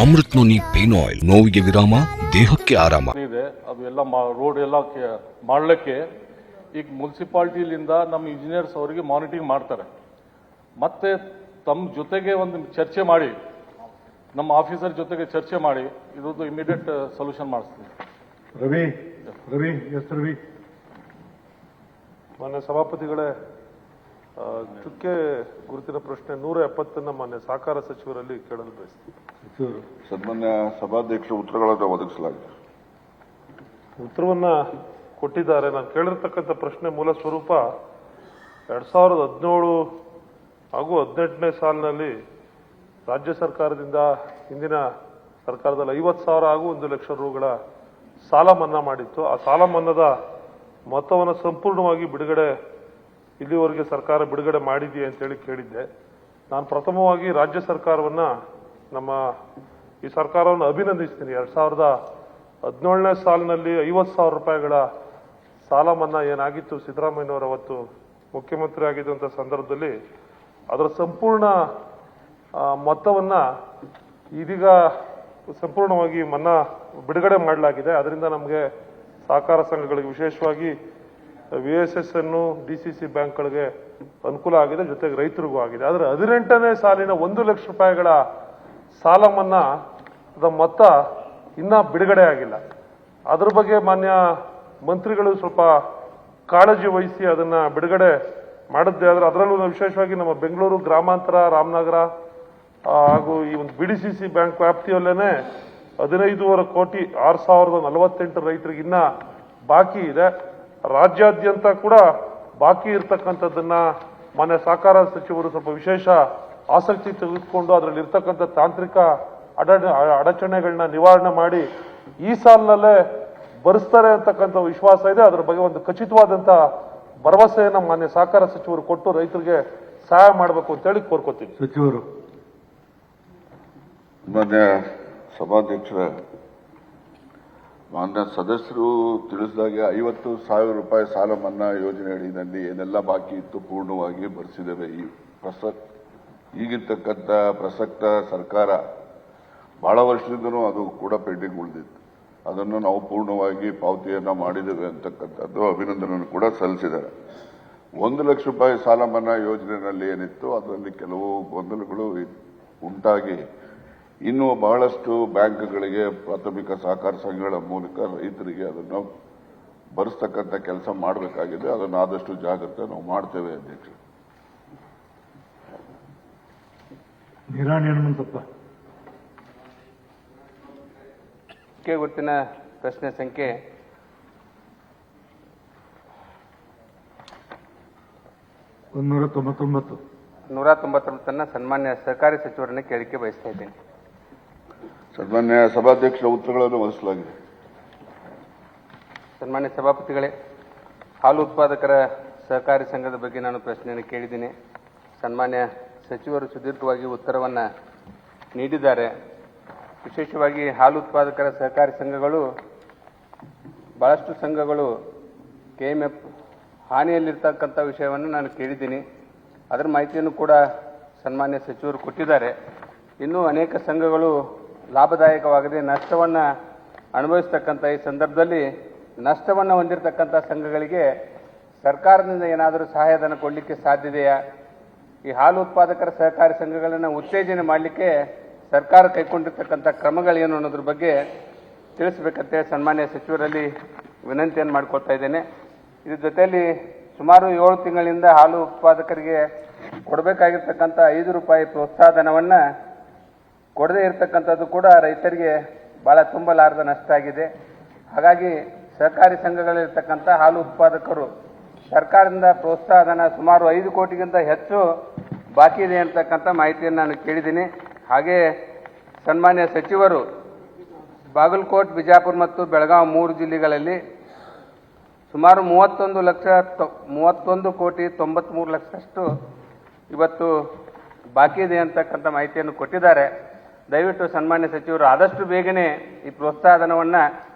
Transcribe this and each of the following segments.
Amrit noni pain oil, ನೋವಿಗೆ ವಿರಾಮ, ದೇಹಕ್ಕೆ ಆರಾಮ. ಅದು ಎಲ್ಲ ರೋಡ್ ಎಲ್ಲ ಮಾಡಲಿಕ್ಕೆ ಈಗ ಮುನ್ಸಿಪಾಲ್ಟಿಲಿಂದ ನಮ್ಮ ಇಂಜಿನಿಯರ್ಸ್ ಅವರಿಗೆ ಮಾನಿಟರಿಂಗ್ ಮಾಡ್ತಾರೆ. ಮತ್ತೆ ತಮ್ಮ ಜೊತೆಗೆ ಒಂದು ಚರ್ಚೆ ಮಾಡಿ, ನಮ್ಮ ಆಫೀಸರ್ ಜೊತೆಗೆ ಚರ್ಚೆ ಮಾಡಿ ಇದ್ರದ್ದು ಇಮಿಡಿಯೇಟ್ ಸೊಲ್ಯೂಷನ್ ಮಾಡಿಸ್ತೀವಿ. ರವಿ ಮಾನ್ಯ ಸಭಾಪತಿಗಳೇ, ಚುಕ್ಕೆ ಗುರುತಿನ ಪ್ರಶ್ನೆ 170 ಮಾನ್ಯ ಸಹಕಾರ ಸಚಿವರಲ್ಲಿ ಕೇಳಲು ಬಯಸ್ತೀನಿ. ಸನ್ಮಾನ್ಯ ಸಭಾಧ್ಯಕ್ಷರು ಉತ್ತರಗಳನ್ನು ಒದಗಿಸಲಾಗಿದೆ. ಉತ್ತರವನ್ನ ಕೊಟ್ಟಿದ್ದಾರೆ. ನಾನು ಕೇಳಿರ್ತಕ್ಕಂಥ ಪ್ರಶ್ನೆ ಮೂಲ ಸ್ವರೂಪ 2017 ಹಾಗೂ 18ನೇ ಸಾಲಿನಲ್ಲಿ ರಾಜ್ಯ ಸರ್ಕಾರದಿಂದ ಹಿಂದಿನ ಸರ್ಕಾರದಲ್ಲಿ 50,000 ಹಾಗೂ 1 ಲಕ್ಷ ರೂಗಳ ಸಾಲ ಮನ್ನಾ ಮಾಡಿತ್ತು. ಆ ಸಾಲ ಮನ್ನಾದ ಮೊತ್ತವನ್ನು ಸಂಪೂರ್ಣವಾಗಿ ಇಲ್ಲಿವರೆಗೆ ಸರ್ಕಾರ ಬಿಡುಗಡೆ ಮಾಡಿದೆಯೇ ಅಂತೇಳಿ ಕೇಳಿದ್ದೆ. ನಾನು ಪ್ರಥಮವಾಗಿ ರಾಜ್ಯ ಸರ್ಕಾರವನ್ನ, ಈ ಸರ್ಕಾರವನ್ನು ಅಭಿನಂದಿಸ್ತೀನಿ. 2017ನೇ ಸಾಲಿನಲ್ಲಿ 50,000 ರೂಪಾಯಿಗಳ ಸಾಲ ಮನ್ನಾ ಏನಾಗಿತ್ತು, ಸಿದ್ದರಾಮಯ್ಯನವರು ಅವತ್ತು ಮುಖ್ಯಮಂತ್ರಿ ಆಗಿದ್ದಂಥ ಸಂದರ್ಭದಲ್ಲಿ ಅದರ ಸಂಪೂರ್ಣ ಮೊತ್ತವನ್ನ ಇದೀಗ ಸಂಪೂರ್ಣವಾಗಿ ಮನ್ನಾ ಬಿಡುಗಡೆ ಮಾಡಲಾಗಿದೆ. ಅದರಿಂದ ನಮಗೆ ಸಹಕಾರ ಸಂಘಗಳಿಗೆ, ವಿಶೇಷವಾಗಿ VSSN, DCC ಬ್ಯಾಂಕ್ಗಳಿಗೆ ಅನುಕೂಲ ಆಗಿದೆ, ಜೊತೆಗೆ ರೈತರಿಗೂ ಆಗಿದೆ. ಆದರೆ 18ನೇ ಸಾಲಿನ 1 ಲಕ್ಷ ರೂಪಾಯಿಗಳ ಸಾಲ ಮನ್ನಾದ ಮೊತ್ತ ಇನ್ನೂ ಬಿಡುಗಡೆ ಆಗಿಲ್ಲ. ಅದ್ರ ಬಗ್ಗೆ ಮಾನ್ಯ ಮಂತ್ರಿಗಳು ಸ್ವಲ್ಪ ಕಾಳಜಿ ವಹಿಸಿ ಅದನ್ನ ಬಿಡುಗಡೆ ಮಾಡಿದ್ದೆ. ಆದರೆ ಅದರಲ್ಲೂ ವಿಶೇಷವಾಗಿ ನಮ್ಮ ಬೆಂಗಳೂರು ಗ್ರಾಮಾಂತರ, ರಾಮನಗರ ಹಾಗೂ ಈ ಒಂದು BDCC ಬ್ಯಾಂಕ್ ವ್ಯಾಪ್ತಿಯಲ್ಲೇನೆ 15.5 ಕೋಟಿ 6,048 ರೈತರಿಗೆ ಇನ್ನ ಬಾಕಿ ಇದೆ. ರಾಜ್ಯಾದ್ಯಂತ ಕೂಡ ಬಾಕಿ ಇರ್ತಕ್ಕಂಥದ್ದನ್ನ ಮಾನ್ಯ ಸಹಕಾರ ಸಚಿವರು ಸ್ವಲ್ಪ ವಿಶೇಷ ಆಸಕ್ತಿ ತೆಗೆದುಕೊಂಡು ಅದರಲ್ಲಿ ಇರ್ತಕ್ಕಂಥ ತಾಂತ್ರಿಕ ಅಡಚಣೆಗಳನ್ನ ನಿವಾರಣೆ ಮಾಡಿ ಈ ಸಾಲಿನಲ್ಲೇ ಭರಿಸ್ತಾರೆ ಅಂತಕ್ಕಂಥ ವಿಶ್ವಾಸ ಇದೆ. ಅದರ ಬಗ್ಗೆ ಒಂದು ಖಚಿತವಾದಂತ ಭರವಸೆಯನ್ನ ಮಾನ್ಯ ಸಹಕಾರ ಸಚಿವರು ಕೊಟ್ಟು ರೈತರಿಗೆ ಸಹಾಯ ಮಾಡಬೇಕು ಅಂತೇಳಿ ಕೋರ್ಕೋತೀನಿ. ಸಚಿವರು ಮಾನ್ಯ ಸಭಾಧ್ಯಕ್ಷರ, ಮಾನ್ಯ ಸದಸ್ಯರು ತಿಳಿಸಿದಾಗೆ 50,000 ರೂಪಾಯಿ ಸಾಲ ಮನ್ನಾ ಯೋಜನೆ ಅಡಿಯಲ್ಲಿ ಏನೆಲ್ಲ ಬಾಕಿ ಇತ್ತು ಪೂರ್ಣವಾಗಿ ಭರಿಸಿದ್ದೇವೆ. ಈಗಿರ್ತಕ್ಕಂಥ ಪ್ರಸಕ್ತ ಸರ್ಕಾರ ಬಹಳ ವರ್ಷದಿಂದನೂ ಅದು ಕೂಡ ಪೆಂಡಿಂಗ್ ಉಳಿದಿತ್ತು. ಅದನ್ನು ನಾವು ಪೂರ್ಣವಾಗಿ ಪಾವತಿಯನ್ನ ಮಾಡಿದ್ದೇವೆ ಅಂತಕ್ಕಂಥದ್ದು ಅಭಿನಂದನೆ ಕೂಡ ಸಲ್ಲಿಸಿದ್ದಾರೆ. 1 ಲಕ್ಷ ರೂಪಾಯಿ ಸಾಲ ಮನ್ನಾ ಯೋಜನೆಯಲ್ಲಿ ಏನಿತ್ತು ಅದರಲ್ಲಿ ಕೆಲವು ಗೊಂದಲಗಳು ಉಂಟಾಗಿ ಇನ್ನೂ ಬಹಳಷ್ಟು ಬ್ಯಾಂಕ್ಗಳಿಗೆ, ಪ್ರಾಥಮಿಕ ಸಹಕಾರ ಸಂಘಗಳ ಮೂಲಕ ರೈತರಿಗೆ ಅದನ್ನು ಭರಿಸ್ತಕ್ಕಂಥ ಕೆಲಸ ಮಾಡಬೇಕಾಗಿದೆ. ಅದನ್ನು ಆದಷ್ಟು ಜಾಗ್ರತೆ ನಾವು ಮಾಡ್ತೇವೆ. ಅಧ್ಯಕ್ಷರು, ಚುಕ್ಕೆ ಗುರುತಿನ ಪ್ರಶ್ನೆ ಸಂಖ್ಯೆ 199 ಸನ್ಮಾನ್ಯ ಸಹಕಾರಿ ಸಚಿವರನ್ನ ಕೇಳಿಕೆ ಬಯಸ್ತಾ ಇದ್ದೇನೆ. ಸನ್ಮಾನ್ಯ ಸಭಾಧ್ಯಕ್ಷರ ಉತ್ತರಗಳನ್ನು ಒದಗಿಸಲಾಗಿದೆ. ಸನ್ಮಾನ್ಯ ಸಭಾಪತಿಗಳೇ, ಹಾಲು ಉತ್ಪಾದಕರ ಸಹಕಾರಿ ಸಂಘದ ಬಗ್ಗೆ ನಾನು ಪ್ರಶ್ನೆಯನ್ನು ಕೇಳಿದ್ದೀನಿ. ಸನ್ಮಾನ್ಯ ಸಚಿವರು ಸುದೀರ್ಘವಾಗಿ ಉತ್ತರವನ್ನು ನೀಡಿದ್ದಾರೆ. ವಿಶೇಷವಾಗಿ ಹಾಲು ಉತ್ಪಾದಕರ ಸಹಕಾರಿ ಸಂಘಗಳು, ಬಹಳಷ್ಟು ಸಂಘಗಳು KMF ಹಾನಿಯಲ್ಲಿರ್ತಕ್ಕಂಥ ವಿಷಯವನ್ನು ನಾನು ಕೇಳಿದ್ದೀನಿ. ಅದರ ಮಾಹಿತಿಯನ್ನು ಕೂಡ ಸನ್ಮಾನ್ಯ ಸಚಿವರು ಕೊಟ್ಟಿದ್ದಾರೆ. ಇನ್ನೂ ಅನೇಕ ಸಂಘಗಳು ಲಾಭದಾಯಕವಾಗದೆ ನಷ್ಟವನ್ನು ಅನುಭವಿಸತಕ್ಕಂಥ ಈ ಸಂದರ್ಭದಲ್ಲಿ ನಷ್ಟವನ್ನು ಹೊಂದಿರತಕ್ಕಂಥ ಸಂಘಗಳಿಗೆ ಸರ್ಕಾರದಿಂದ ಏನಾದರೂ ಸಹಾಯಧನ ಕೊಡಲಿಕ್ಕೆ ಸಾಧ್ಯತೆಯಾ? ಈ ಹಾಲು ಉತ್ಪಾದಕರ ಸಹಕಾರಿ ಸಂಘಗಳನ್ನು ಉತ್ತೇಜನೆ ಮಾಡಲಿಕ್ಕೆ ಸರ್ಕಾರ ಕೈಗೊಂಡಿರ್ತಕ್ಕಂಥ ಕ್ರಮಗಳೇನು ಅನ್ನೋದ್ರ ಬಗ್ಗೆ ತಿಳಿಸಬೇಕಂತೇಳಿ ಸನ್ಮಾನ್ಯ ಸಚಿವರಲ್ಲಿ ವಿನಂತಿಯನ್ನು ಮಾಡಿಕೊಳ್ತಾ ಇದ್ದೇನೆ. ಇದ್ರ ಜೊತೆಯಲ್ಲಿ ಸುಮಾರು 7 ತಿಂಗಳಿಂದ ಹಾಲು ಉತ್ಪಾದಕರಿಗೆ ಕೊಡಬೇಕಾಗಿರ್ತಕ್ಕಂಥ 5 ರೂಪಾಯಿ ಪ್ರೋತ್ಸಾಹಧನವನ್ನು ಕೊಡದೇ ಇರತಕ್ಕಂಥದ್ದು ಕೂಡ ರೈತರಿಗೆ ಬಹಳ ತುಂಬಲಾರದ ನಷ್ಟ ಆಗಿದೆ. ಹಾಗಾಗಿ ಸಹಕಾರಿ ಸಂಘಗಳಲ್ಲಿರ್ತಕ್ಕಂಥ ಹಾಲು ಉತ್ಪಾದಕರು ಸರ್ಕಾರದಿಂದ ಪ್ರೋತ್ಸಾಹಧನ ಸುಮಾರು 5 ಕೋಟಿಗಿಂತ ಹೆಚ್ಚು ಬಾಕಿ ಇದೆ ಅಂತಕ್ಕಂಥ ಮಾಹಿತಿಯನ್ನು ನಾನು ಕೇಳಿದ್ದೀನಿ. ಹಾಗೆ ಸನ್ಮಾನ್ಯ ಸಚಿವರು ಬಾಗಲಕೋಟ್, ಬಿಜಾಪುರ ಮತ್ತು ಬೆಳಗಾವಿ 3 ಜಿಲ್ಲೆಗಳಲ್ಲಿ ಸುಮಾರು 31 ಕೋಟಿ 93 ಲಕ್ಷಷ್ಟು ಇವತ್ತು ಬಾಕಿ ಇದೆ ಅಂತಕ್ಕಂಥ ಮಾಹಿತಿಯನ್ನು ಕೊಟ್ಟಿದ್ದಾರೆ. ದಯವಿಟ್ಟು ಸನ್ಮಾನ್ಯ ಸಚಿವರು ಆದಷ್ಟು ಬೇಗನೆ ಈ ಪ್ರೋತ್ಸಾಹಧನವನ್ನು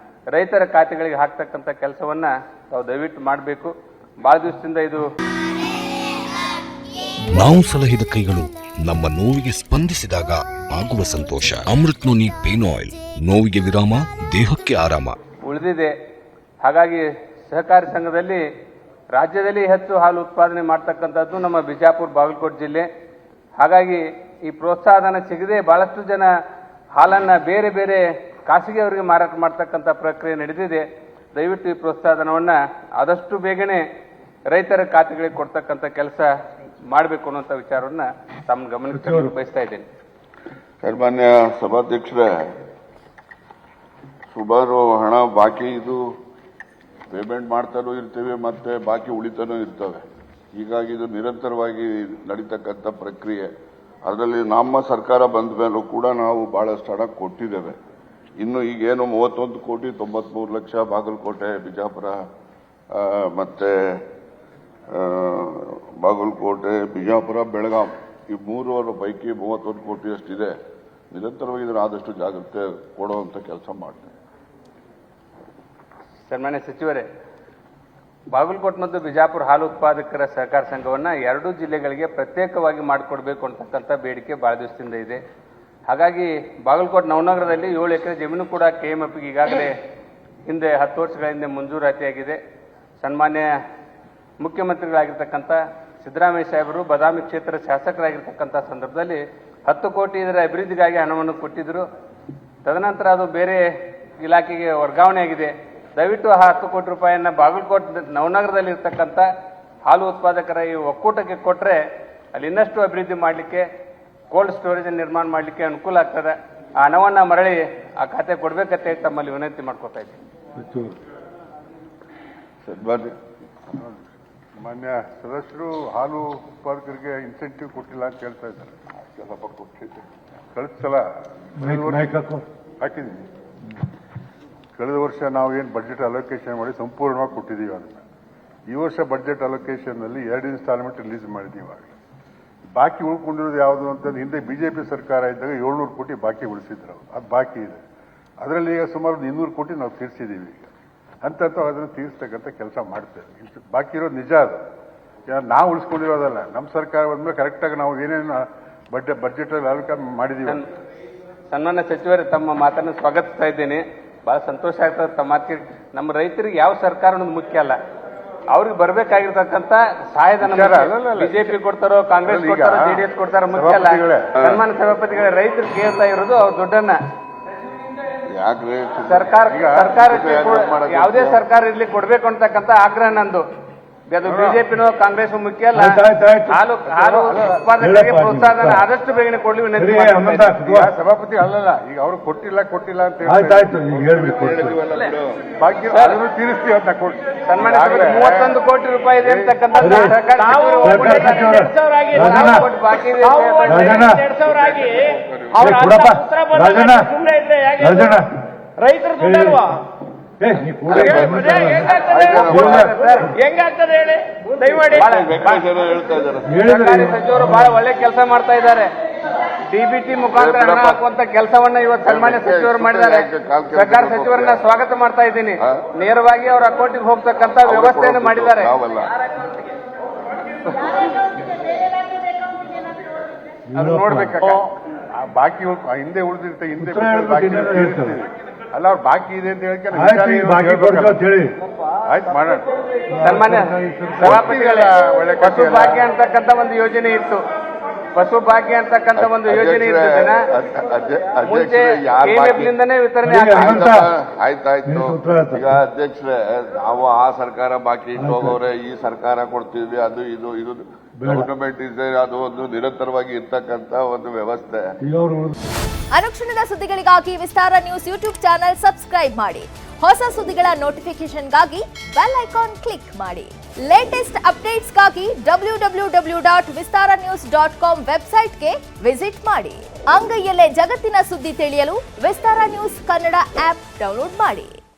ರೈತರ ಖಾತೆಗಳಿಗೆ ಹಾಕ್ತಕ್ಕಂಥ ಕೆಲಸವನ್ನು ತಾವು ದಯವಿಟ್ಟು ಮಾಡಬೇಕು. ಭಾಳ ದಿವಸದಿಂದ ಇದು ನಾವು ಸಲಹಿದ ಕೈಗಳು ನಮ್ಮ ನೋವಿಗೆ ಸ್ಪಂದಿಸಿದಾಗ ಆಗುವ ಸಂತೋಷ. ಅಮೃತ್ ನೋನಿ ಪೇನ್ ಆಯಿಲ್, ನೋವಿಗೆ ವಿರಾಮ, ದೇಹಕ್ಕೆ ಆರಾಮ. ಉಳಿದಿದೆ. ಹಾಗಾಗಿ ಸಹಕಾರಿ ಸಂಘದಲ್ಲಿ ರಾಜ್ಯದಲ್ಲಿ ಹೆಚ್ಚು ಹಾಲು ಉತ್ಪಾದನೆ ಮಾಡ್ತಕ್ಕಂಥದ್ದು ನಮ್ಮ ಬಿಜಾಪುರ ಬಾಗಲಕೋಟೆ ಜಿಲ್ಲೆ. ಹಾಗಾಗಿ ಈ ಪ್ರೋತ್ಸಾಹಧನ ಸಿಗದೆ ಬಹಳಷ್ಟು ಜನ ಹಾಲನ್ನು ಬೇರೆ ಬೇರೆ ಖಾಸಗಿಯವರಿಗೆ ಮಾರಾಟ ಮಾಡ್ತಕ್ಕಂಥ ಪ್ರಕ್ರಿಯೆ ನಡೆದಿದೆ. ದಯವಿಟ್ಟು ಈ ಪ್ರೋತ್ಸಾಹಧನವನ್ನು ಆದಷ್ಟು ಬೇಗನೆ ರೈತರ ಖಾತೆಗಳಿಗೆ ಕೊಡ್ತಕ್ಕಂಥ ಕೆಲಸ ಮಾಡಬೇಕು ಅನ್ನುವಂಥ ವಿಚಾರವನ್ನು ತಮ್ಮ ಗಮನಕ್ಕೆ ಬಯಸ್ತಾ ಇದ್ದೇನೆ. ಸನ್ಮಾನ್ಯ ಸಭಾಧ್ಯಕ್ಷರೇ, ಸುಮಾರು ಹಣ ಬಾಕಿ ಇದು ಪೇಮೆಂಟ್ ಮಾಡ್ತಾನೂ ಇರ್ತೇವೆ ಮತ್ತೆ ಬಾಕಿ ಉಳಿತಾನೂ ಇರ್ತವೆ. ಹೀಗಾಗಿ ಇದು ನಿರಂತರವಾಗಿ ನಡೀತಕ್ಕಂಥ ಪ್ರಕ್ರಿಯೆ. ಅದರಲ್ಲಿ ನಮ್ಮ ಸರ್ಕಾರ ಬಂದ ಮೇಲೂ ಕೂಡ ನಾವು ಬಹಳಷ್ಟು ಹಣ ಕೊಟ್ಟಿದ್ದೇವೆ. ಇನ್ನು ಈಗೇನು 31 ಕೋಟಿ 93 ಲಕ್ಷ ಬಾಗಲಕೋಟೆ, ಬಿಜಾಪುರ ಮತ್ತೆ ಬಾಗಲಕೋಟೆ, ಬಿಜಾಪುರ, ಬೆಳಗಾಂ ಈ ಮೂರರ ಪೈಕಿ 31 ಕೋಟಿಯಷ್ಟಿದೆ. ನಿರಂತರವಾಗಿ ಇದನ್ನು ಆದಷ್ಟು ಜಾಗ್ರತೆ ಕೊಡುವಂಥ ಕೆಲಸ ಮಾಡ್ತೇವೆ. ಸನ್ಮಾನ್ಯ ಸಚಿವರೇ, ಬಾಗಲಕೋಟೆ ಮತ್ತು ಬಿಜಾಪುರ ಹಾಲು ಉತ್ಪಾದಕರ ಸಹಕಾರ ಸಂಘವನ್ನು 2 ಜಿಲ್ಲೆಗಳಿಗೆ ಪ್ರತ್ಯೇಕವಾಗಿ ಮಾಡಿಕೊಡ್ಬೇಕು ಅಂತಕ್ಕಂಥ ಬೇಡಿಕೆ ಬಹಳ ದಿವಸದಿಂದ ಇದೆ. ಹಾಗಾಗಿ ಬಾಗಲಕೋಟೆ ನವನಗರದಲ್ಲಿ 7 ಎಕರೆ ಜಮೀನು ಕೂಡ KMFಗೆ ಈಗಾಗಲೇ ಹಿಂದೆ 10 ವರ್ಷಗಳ ಹಿಂದೆ ಮಂಜೂರಾತಿಯಾಗಿದೆ. ಸನ್ಮಾನ್ಯ ಮುಖ್ಯಮಂತ್ರಿಗಳಾಗಿರ್ತಕ್ಕಂಥ ಸಿದ್ದರಾಮಯ್ಯ ಸಾಹೇಬರು ಬಾದಾಮಿ ಕ್ಷೇತ್ರ ಶಾಸಕರಾಗಿರ್ತಕ್ಕಂಥ ಸಂದರ್ಭದಲ್ಲಿ 10 ಕೋಟಿ ಇದರ ಅಭಿವೃದ್ಧಿಗಾಗಿ ಹಣವನ್ನು ಕೊಟ್ಟಿದ್ದರು. ತದನಂತರ ಅದು ಬೇರೆ ಇಲಾಖೆಗೆ ವರ್ಗಾವಣೆ ಆಗಿದೆ. ದಯವಿಟ್ಟು ಆ 10 ಕೋಟಿ ರೂಪಾಯಿಯನ್ನು ಬಾಗಲಕೋಟೆ ನವನಗರದಲ್ಲಿ ಇರ್ತಕ್ಕಂಥ ಹಾಲು ಉತ್ಪಾದಕರ ಈ ಒಕ್ಕೂಟಕ್ಕೆ ಕೊಟ್ಟರೆ ಅಲ್ಲಿ ಇನ್ನಷ್ಟು ಅಭಿವೃದ್ಧಿ ಮಾಡಲಿಕ್ಕೆ, ಕೋಲ್ಡ್ ಸ್ಟೋರೇಜ್ ನಿರ್ಮಾಣ ಮಾಡಲಿಕ್ಕೆ ಅನುಕೂಲ ಆಗ್ತದೆ. ಆ ಹಣವನ್ನು ಮರಳಿ ಆ ಖಾತೆ ಕೊಡಬೇಕಂತ ತಮ್ಮಲ್ಲಿ ವಿನಂತಿ ಮಾಡ್ಕೊತಾ ಇದ್ದೀನಿ. ಮಾನ್ಯ ಸದಸ್ಯರು ಹಾಲು ಉತ್ಪಾದಕರಿಗೆ ಇನ್ಸೆಂಟಿವ್ ಕೊಟ್ಟಿಲ್ಲ ಅಂತ ಹೇಳ್ತಾ ಇದ್ದಾರೆ. ಕಳೆದ ಸಲ ಹಾಕಿದ್ದೀನಿ. ಕಳೆದ ವರ್ಷ ನಾವು ಏನು ಬಜೆಟ್ ಅಲೋಕೇಶನ್ ಮಾಡಿ ಸಂಪೂರ್ಣವಾಗಿ ಕೊಟ್ಟಿದ್ದೀವಿ. ಅದನ್ನು ಈ ವರ್ಷ ಬಜೆಟ್ ಅಲೋಕೇಶನ್ನಲ್ಲಿ 2 ಇನ್ಸ್ಟಾಲ್ಮೆಂಟ್ ರಿಲೀಸ್ ಮಾಡಿದ್ದೀವಿ. ಆಗಲಿ ಬಾಕಿ ಉಳ್ಕೊಂಡಿರೋದು ಯಾವುದು ಅಂತಂದ್ರೆ ಹಿಂದೆ BJP ಸರ್ಕಾರ ಇದ್ದಾಗ 700 ಕೋಟಿ ಬಾಕಿ ಉಳಿಸಿದ್ರು. ಅದು ಬಾಕಿ ಇದೆ. ಅದರಲ್ಲಿ ಈಗ ಸುಮಾರು 200 ಕೋಟಿ ನಾವು ತೀರಿಸಿದ್ದೀವಿ. ಈಗ ಅಂತ ಅದನ್ನು ತೀರಿಸ್ತಕ್ಕಂಥ ಕೆಲಸ ಮಾಡ್ತೇವೆ. ಬಾಕಿ ಇರೋದು ನಿಜ. ಅದು ನಾವು ಉಳಿಸ್ಕೊಂಡಿರೋದಲ್ಲ. ನಮ್ಮ ಸರ್ಕಾರ ಬಂದ್ಮೇಲೆ ಕರೆಕ್ಟಾಗಿ ನಾವು ಏನೇನು ಬಜೆಟಲ್ಲಿ ಅಲೋಕೇಶನ್ ಮಾಡಿದ್ದೀವಿ. ಸನ್ಮಾನ್ಯ ಸಚಿವರೇ, ತಮ್ಮ ಮಾತನ್ನು ಸ್ವಾಗತಿಸ್ತಾ ಇದ್ದೇನೆ. ಬಹಳ ಸಂತೋಷ ಆಗ್ತದೆ ತಮ್ಮ ಮಾತಿಗೆ. ನಮ್ಮ ರೈತರಿಗೆ ಯಾವ ಸರ್ಕಾರ ಅನ್ನೋದು ಮುಖ್ಯ ಅಲ್ಲ, ಅವ್ರಿಗೆ ಬರ್ಬೇಕಾಗಿರ್ತಕ್ಕಂಥ ಸಹಾಯಧನ ಬಿಜೆಪಿ ಕೊಡ್ತಾರೋ, ಕಾಂಗ್ರೆಸ್ ಕೊಡ್ತಾರೋ, JDS ಕೊಡ್ತಾರೋ ಮುಖ್ಯ ಅಲ್ಲ. ಸನ್ಮಾನ್ಯ ಸಭಾಪತಿಗಳೇ, ರೈತರು ಕೇಳ್ತಾ ಇರೋದು ಅವ್ರ ದುಡ್ಡನ್ನ. ಸರ್ಕಾರಕ್ಕೆ ಯಾವುದೇ ಸರ್ಕಾರ ಇರ್ಲಿ ಕೊಡ್ಬೇಕು ಅಂತಕ್ಕಂಥ ಆಗ್ರಹ ನಂದು. ಅದು ಬಿಜೆಪಿನೋ ಕಾಂಗ್ರೆಸ್ ಮುಖ್ಯ ಅಲ್ಲ. ಹಾಲು ಉತ್ಪಾದಕರಿಗೆ ಪ್ರೋತ್ಸಾಹನ ಆದಷ್ಟು ಬೇಗನೆ ಕೊಡ್ಲಿ ವಿನಂತಿ. ಸಭಾಪತಿ ಅಲ್ಲಲ್ಲ, ಈಗ ಅವರು ಕೊಟ್ಟಿಲ್ಲ ಅಂತ ತೀರಿಸ್ತೀವಿ ಅಂತ ಕೊಟ್ಟು ಸನ್ಮಾನ್ಯ 31 ಕೋಟಿ ರೂಪಾಯಿ ಇದೆ ಅಂತಕ್ಕಂಥ ಬಾಕಿ ರೈತರು ದುಡ್ಡಲ್ವಾ? ಹೆಂಗಾಗ್ತದೆ ಹೇಳಿ? ದಯಮಾಡಿ. ಸಚಿವರು ಬಹಳ ಒಳ್ಳೆ ಕೆಲಸ ಮಾಡ್ತಾ ಇದ್ದಾರೆ. DBT ಮುಖಾಂತರ ಹಣ ಹಾಕುವಂತ ಕೆಲಸವನ್ನ ಇವತ್ತು ಸನ್ಮಾನ್ಯ ಸಚಿವರು ಮಾಡಿದ್ದಾರೆ. ಸರ್ಕಾರ ಸಚಿವರನ್ನ ಸ್ವಾಗತ ಮಾಡ್ತಾ ಇದ್ದೀನಿ. ನೇರವಾಗಿ ಅವರ ಅಕೌಂಟಿಗೆ ಹೋಗ್ತಕ್ಕಂತ ವ್ಯವಸ್ಥೆಯನ್ನು ಮಾಡಿದ್ದಾರೆ. ಅದು ನೋಡ್ಬೇಕು. ಬಾಕಿ ಹಿಂದೆ ಉಳಿದಿರುತ್ತೆ, ಹಿಂದೆ ಅಲ್ಲ ಅವ್ರು ಬಾಕಿ ಇದೆ ಅಂತ ಹೇಳ್ಕೊಂಡು ಆಯ್ತು ಮಾಡೋಣ. ಸನ್ಮಾನ್ಯ ಸಭಾಪತಿಗಳ ಪಶು ಭಾಗ್ಯ ಅಂತಕ್ಕಂಥ ಒಂದು ಯೋಜನೆ ಇತ್ತು. ಪಶು ಭಾಗ್ಯ ಅಂತಕ್ಕಂಥ ಒಂದು ಯೋಜನೆ ಇರ್ತದನ್ನ ಮುಂಚೆ KMFಲಿಂದನೇ ವಿತರಣೆ ಆಯ್ತಾಯ್ತು. ಈಗ ಅಧ್ಯಕ್ಷರೇ, ನಾವು ಆ ಸರ್ಕಾರ ಬಾಕಿ ಇಟ್ಟು ಹೋಗೋರೆ, ಈ ಸರ್ಕಾರ ಕೊಡ್ತೀವಿ, ಅದು ಇದು ಗವರ್ನಮೆಂಟ್ ಇದೆ. ಅದು ಒಂದು ನಿರಂತರವಾಗಿ ಇರ್ತಕ್ಕಂಥ ಒಂದು ವ್ಯವಸ್ಥೆ. ಅನುಕ್ಷಣದ ಸುದ್ದಿಗಳಿಗಾಗಿ ವಿಸ್ತಾರ ನ್ಯೂಸ್ ಯೂಟ್ಯೂಬ್ ಚಾನೆಲ್ ಸಬ್ಸ್ಕ್ರೈಬ್ ಮಾಡಿ. ಹೊಸ ಸುದ್ದಿಗಳ ನೋಟಿಫಿಕೇಶನ್ಗಾಗಿ ಬೆಲ್ ಐಕಾನ್ ಕ್ಲಿಕ್ ಮಾಡಿ. ಲೇಟೆಸ್ಟ್ ಅಪ್ಡೇಟ್ಸ್ಗಾಗಿ www.vistaranews.com ವೆಬ್ಸೈಟ್ಗೆ ವಿಸಿಟ್ ಮಾಡಿ. ಅಂಗೈಯಲ್ಲೇ ಜಗತ್ತಿನ ಸುದ್ದಿ ತಿಳಿಯಲು ವಿಸ್ತಾರ ನ್ಯೂಸ್ ಕನ್ನಡ ಆಪ್ ಡೌನ್ಲೋಡ್ ಮಾಡಿ.